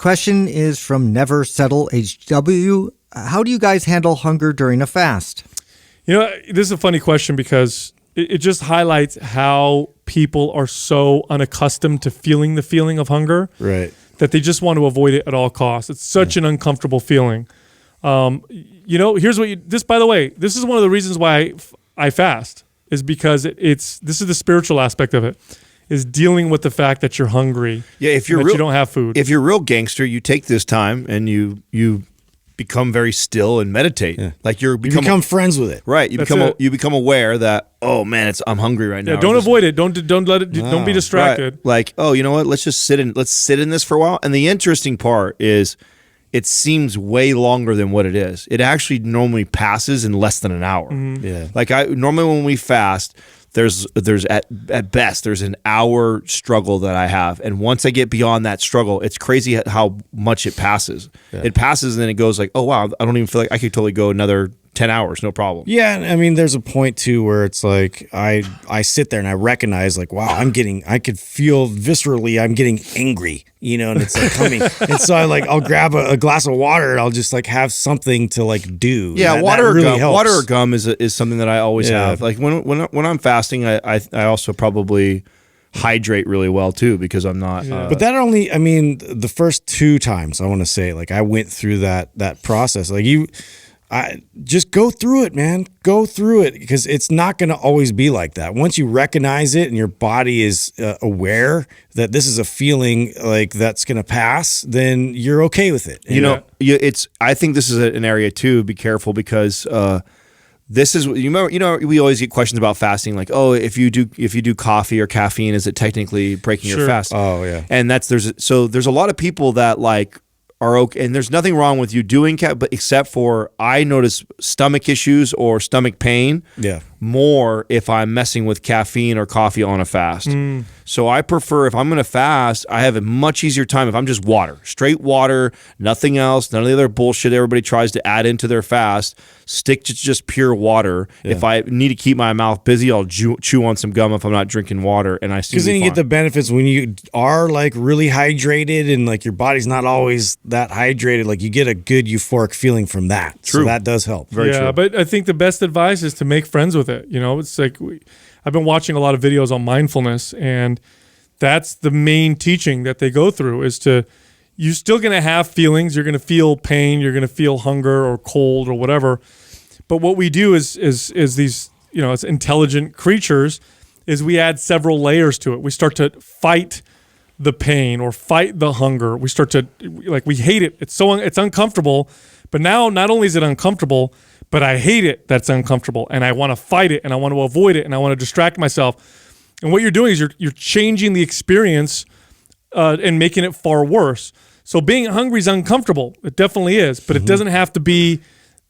question is from Never Settle HW. How do you guys handle hunger during a fast? You know, this is a funny question because it just highlights how people are so unaccustomed to feeling the feeling of hunger, right? That they just want to avoid it at all costs. It's such an uncomfortable feeling. You know, here's what by the way, this is one of the reasons why I fast, is because this is the spiritual aspect of it, is dealing with the fact that you're hungry. Yeah, if you're that you don't have food. If you're real gangster, you take this time and you become very still and meditate. Yeah. Like you become friends with it. Right. You become aware that, oh man, I'm hungry right now. Yeah, don't avoid it. Don't let it. Don't be distracted. Right. Like, oh, you know what? Let's sit in this for a while. And the interesting part is, it seems way longer than what it is. It actually normally passes in less than an hour. Mm-hmm. Yeah. Like normally when we fast, there's at best there's an hour struggle that I have, and once I get beyond that struggle, it's crazy how much it passes. Yeah. It passes and then it goes like, oh wow, I don't even feel like I could totally go another 10 hours, no problem. Yeah, I mean, there's a point too where it's like I sit there and I recognize like, wow, I could feel viscerally I'm getting angry, you know, and it's like coming, and so I'll grab a glass of water and I'll just like have something to like do. Yeah, that water really helps. Water or gum is something that I always have. Like when I'm fasting, I also probably hydrate really well too, because I'm not. But that only, I mean, the first 2 times I want to say, like I went through that process. Like I just go through it, man. Go through it, because it's not going to always be like that. Once you recognize it and your body is aware that this is a feeling like that's going to pass, then you're okay with it. I think this is an area too. Be careful, because this is, we always get questions about fasting, like, oh, if you do coffee or caffeine, is it technically breaking your fast? Oh yeah. And there's a lot of people that like are okay, and there's nothing wrong with you doing but except for I notice stomach issues or stomach pain more if I'm messing with caffeine or coffee on a fast. So I prefer, if I'm going to fast, I have a much easier time if I'm just straight water, nothing else, none of the other bullshit everybody tries to add into their fast. Stick to just pure water. Yeah. If I need to keep my mouth busy, I'll chew on some gum if I'm not drinking water, and I see. Because then you get the benefits when you are like really hydrated and like your body's not always that hydrated. Like you get a good euphoric feeling from that. True. So that does help. Very true. But I think the best advice is to make friends with it. You know, it's like I've been watching a lot of videos on mindfulness, and that's the main teaching that they go through is you're still going to have feelings. You're going to feel pain. You're going to feel hunger or cold or whatever. But what we do is these, as intelligent creatures, is we add several layers to it. We start to fight the pain or fight the hunger. We start to, we hate it. It's uncomfortable. But now not only is it uncomfortable, but I hate it that's uncomfortable, and I want to fight it, and I want to avoid it, and I want to distract myself. And what you're doing is you're changing the experience and making it far worse. So being hungry is uncomfortable. It definitely is, but it doesn't have to be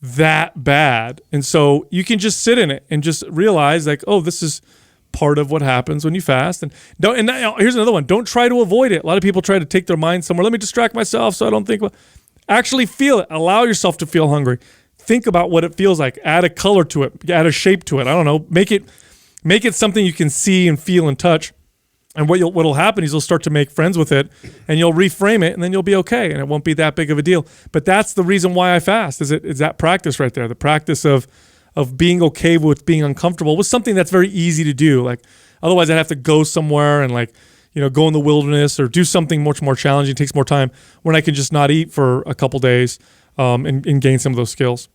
that bad. And so you can just sit in it and just realize like, oh, this is part of what happens when you fast. And here's another one. Don't try to avoid it. A lot of people try to take their mind somewhere. Let me distract myself so I don't think. Actually feel it. Allow yourself to feel hungry. Think about what it feels like. Add a color to it. Add a shape to it. I don't know. Make it something you can see and feel and touch. And what'll happen is you'll start to make friends with it, and you'll reframe it, and then you'll be okay, and it won't be that big of a deal. But that's the reason why I fast. Is that practice right there? The practice of being okay with being uncomfortable was something that's very easy to do. Like otherwise, I'd have to go somewhere and go in the wilderness or do something much more challenging. It takes more time. When I can just not eat for a couple days and gain some of those skills.